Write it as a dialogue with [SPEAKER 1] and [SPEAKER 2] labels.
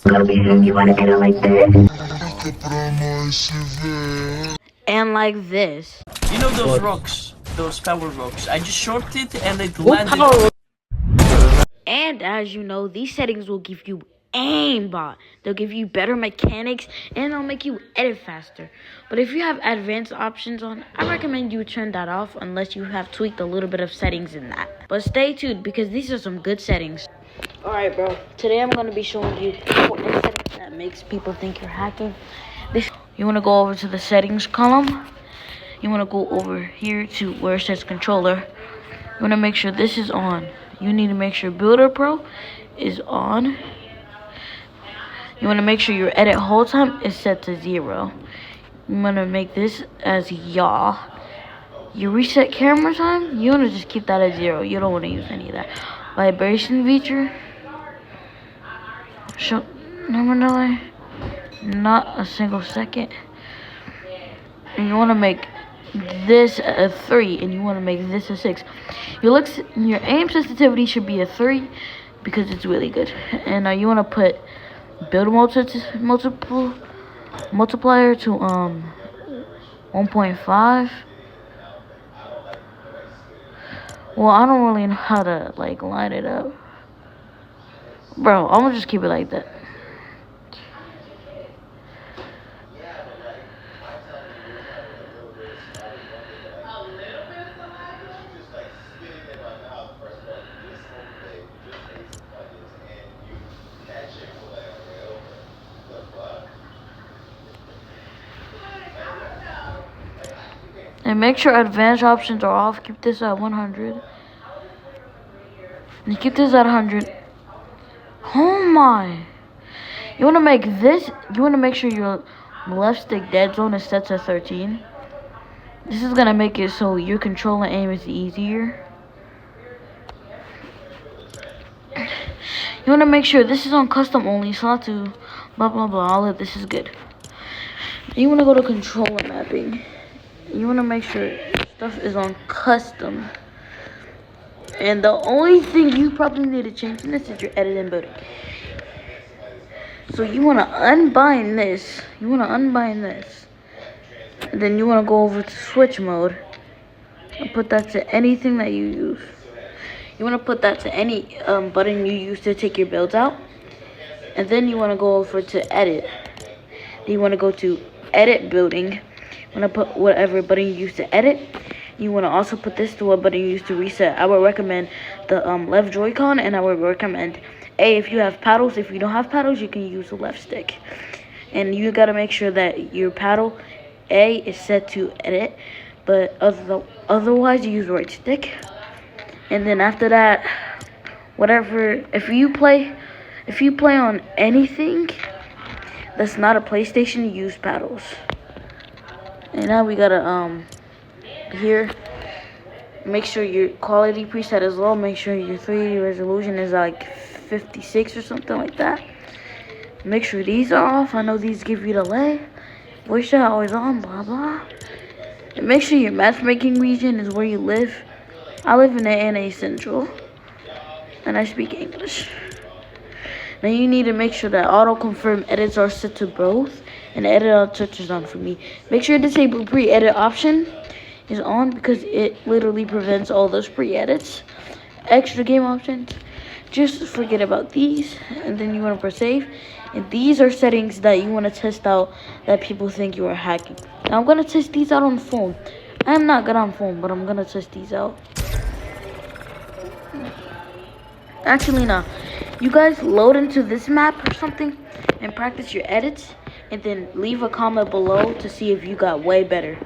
[SPEAKER 1] You wanna get it like this. And like this.
[SPEAKER 2] You know those rocks, those power rocks. I just shorted it and it landed.
[SPEAKER 1] And as you know, these settings will give you aimbot. They'll give you better mechanics and they'll make you edit faster. But if you have advanced options on, I recommend you turn that off unless you have tweaked a little bit of settings in that. But stay tuned because these are some good settings. Alright bro, today I'm going to be showing you Fortnite settings that makes people think you're hacking. You want to go over to the settings column. You want to go over here to where it says controller. You want to make sure this is on. You need to make sure Builder Pro is on. You want to make sure your edit hold time is set to 0. You want to make this as yaw. Your reset camera time, you want to just keep that at 0. You don't want to use any of that. Vibration feature. Show number delay. Not a single second. And you want to make this a 3 and you want to make this a 6. Your aim sensitivity should be a 3 because it's really good. And you want to put build multiplier to 1.5. Well, I don't really know how to like line it up, bro. I'm gonna just keep it like that. And make sure advanced options are off. Keep this at 100. And keep this at 100. Oh my. You want to make this. You want to make sure your left stick dead zone is set to 13. This is going to make it so your control and aim is easier. You want to make sure this is on custom only. Slot to blah blah blah. All of this is good. You want to go to controller mapping. You want to make sure stuff is on custom. And the only thing you probably need to change in this is your edit and building. So you want to unbind this. And then you want to go over to switch mode. And put that to anything that you use. You want to put that to any button you use to take your builds out. And then you want to go over to edit. Then you want to go to edit building. You want to put whatever button you use to edit. You want to also put this to what button you use to reset. I would recommend the left Joy-Con, and I would recommend A if you have paddles. If you don't have paddles, you can use the left stick. And you got to make sure that your paddle A is set to edit, but otherwise you use right stick. And then after that, whatever, if you play on anything that's not a PlayStation, you use paddles. And now we gotta here make sure your quality preset is low. Make sure your 3D resolution is like 56 or something like that. Make sure these are off. I know these give you delay. Voice chat always on, blah blah. And make sure your matchmaking region is where you live. I live in the NA Central and I speak English. Now you need to make sure that auto confirm edits are set to both and edit all touches on for me. Make sure disable pre-edit option is on because it literally prevents all those pre-edits. Extra game options, just forget about these, and then you want to press save. And these are settings that you want to test out that people think you are hacking. Now I'm gonna test these out on phone. I'm not good on phone, but I'm gonna test these out. Actually, no. You guys load into this map or something and practice your edits, and then leave a comment below to see if you got way better.